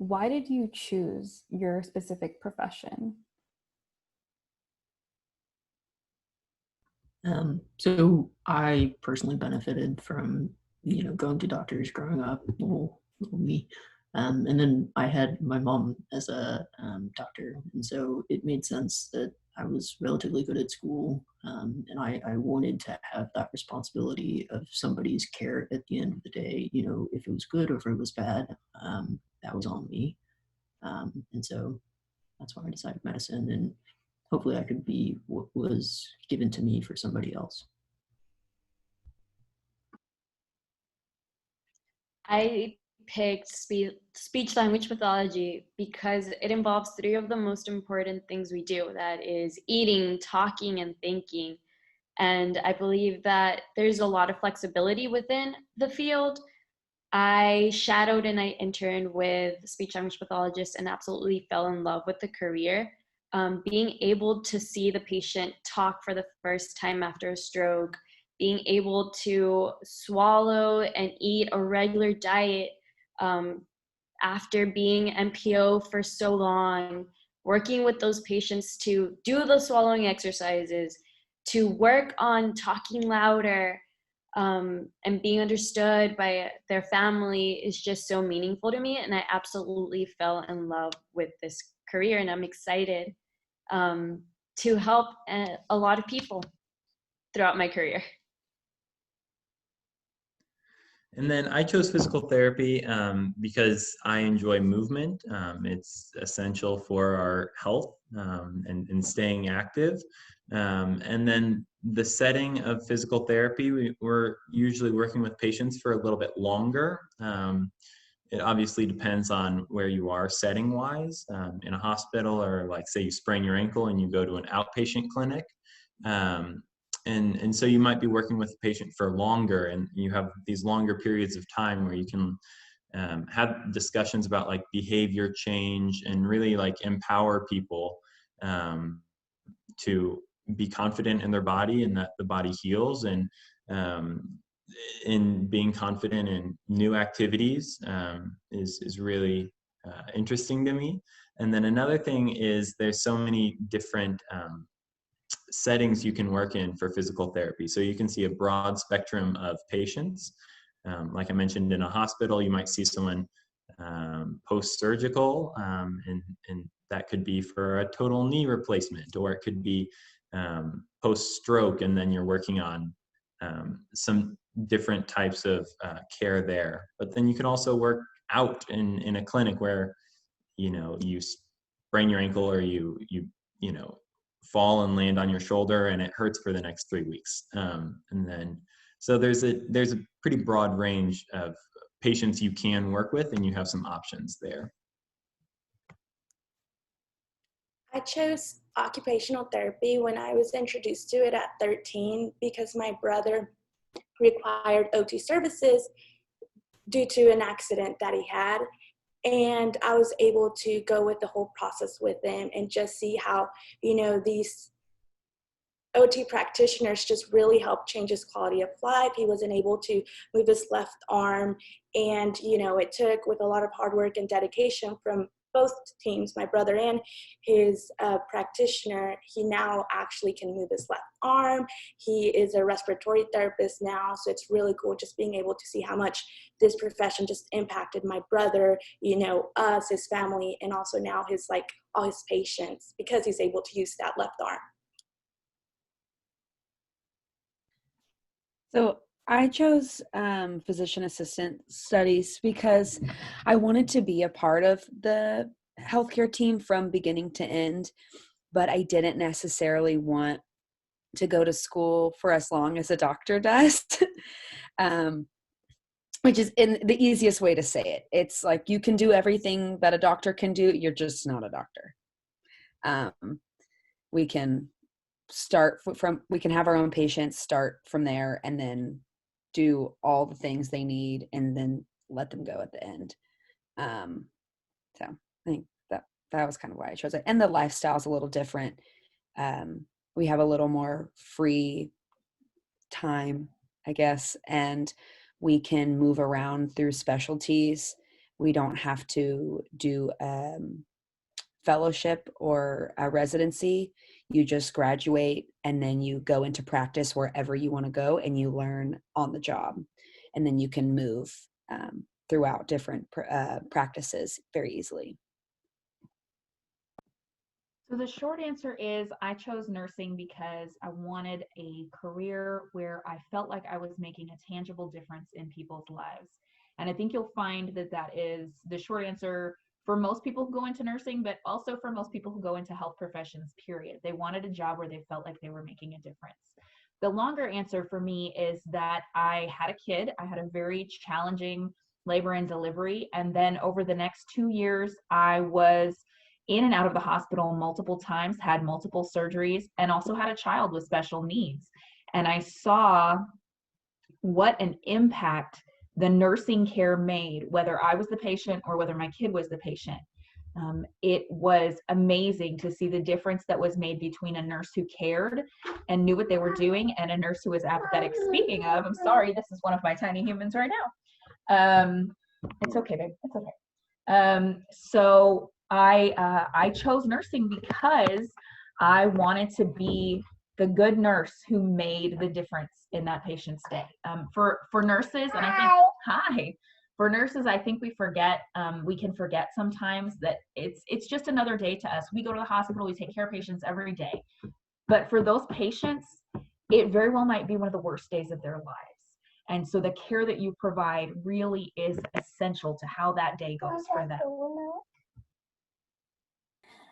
why did you choose your specific profession? So I personally benefited from, going to doctors growing up, little me. And then I had my mom as a doctor, and so it made sense that I was relatively good at school, and I wanted to have that responsibility of somebody's care at the end of the day. If it was good or if it was bad, that was on me. And so that's why I decided medicine, and hopefully I could be what was given to me for somebody else. I picked speech language pathology because it involves three of the most important things we do. That is eating, talking, and thinking. And I believe that there's a lot of flexibility within the field. I shadowed and I interned with speech language pathologists and absolutely fell in love with the career. Being able to see the patient talk for the first time after a stroke, being able to swallow and eat a regular diet after being MPO for so long, working with those patients to do the swallowing exercises, to work on talking louder, and being understood by their family is just so meaningful to me. And I absolutely fell in love with this career, and I'm excited to help a lot of people throughout my career. And then I chose physical therapy because I enjoy movement. It's essential for our health and staying active. And then the setting of physical therapy, we're usually working with patients for a little bit longer. It obviously depends on where you are setting wise. In a hospital, or like say you sprain your ankle and you go to an outpatient clinic. And so you might be working with a patient for longer, and you have these longer periods of time where you can have discussions about like behavior change and really like empower people to be confident in their body and that the body heals, and in being confident in new activities is really interesting to me. And then another thing is there's so many different settings you can work in for physical therapy. So you can see a broad spectrum of patients. Like I mentioned, in a hospital, you might see someone post-surgical, and that could be for a total knee replacement, or it could be post-stroke, and then you're working on some different types of care there. But then you can also work out in a clinic where, you sprain your ankle, or you fall and land on your shoulder and it hurts for the next 3 weeks. And then, so there's a pretty broad range of patients you can work with, and you have some options there. I chose occupational therapy when I was introduced to it at 13 because my brother required OT services due to an accident that he had. And I was able to go with the whole process with him and just see how, these OT practitioners just really helped change his quality of life. He wasn't able to move his left arm. And, it took, with a lot of hard work and dedication from both teams, my brother and his practitioner, he now actually can move his left arm. He is a respiratory therapist now, so it's really cool just being able to see how much this profession just impacted my brother, us, his family, and also now all his patients, because he's able to use that left arm. So I chose physician assistant studies because I wanted to be a part of the healthcare team from beginning to end, but I didn't necessarily want to go to school for as long as a doctor does, which is in the easiest way to say it. It's like you can do everything that a doctor can do. You're just not a doctor. We can we can have our own patients, start from there, and then do all the things they need and then let them go at the end. So I think that was kind of why I chose it. And the lifestyle is a little different. We have a little more free time, I guess, and we can move around through specialties. We don't have to do fellowship or a residency. You just graduate and then you go into practice wherever you want to go, and you learn on the job, and then you can move throughout different practices very easily. So the short answer is I chose nursing because I wanted a career where I felt like I was making a tangible difference in people's lives. And I think you'll find that that is the short answer for most people who go into nursing, but also for most people who go into health professions, period. They wanted a job where they felt like they were making a difference. The longer answer for me is that I had a kid. I had a very challenging labor and delivery. And then over the next 2 years, I was in and out of the hospital multiple times, had multiple surgeries, and also had a child with special needs. And I saw what an impact the nursing care made, whether I was the patient or whether my kid was the patient. It was amazing to see the difference that was made between a nurse who cared and knew what they were doing and a nurse who was apathetic. Speaking of, I'm sorry, this is one of my tiny humans right now. It's okay, babe, it's okay. So I chose nursing because I wanted to be the good nurse who made the difference in that patient's day. For nurses, and I think, for nurses, I think we can forget sometimes that it's just another day to us. We go to the hospital, we take care of patients every day. But for those patients, it very well might be one of the worst days of their lives. And so the care that you provide really is essential to how that day goes for them.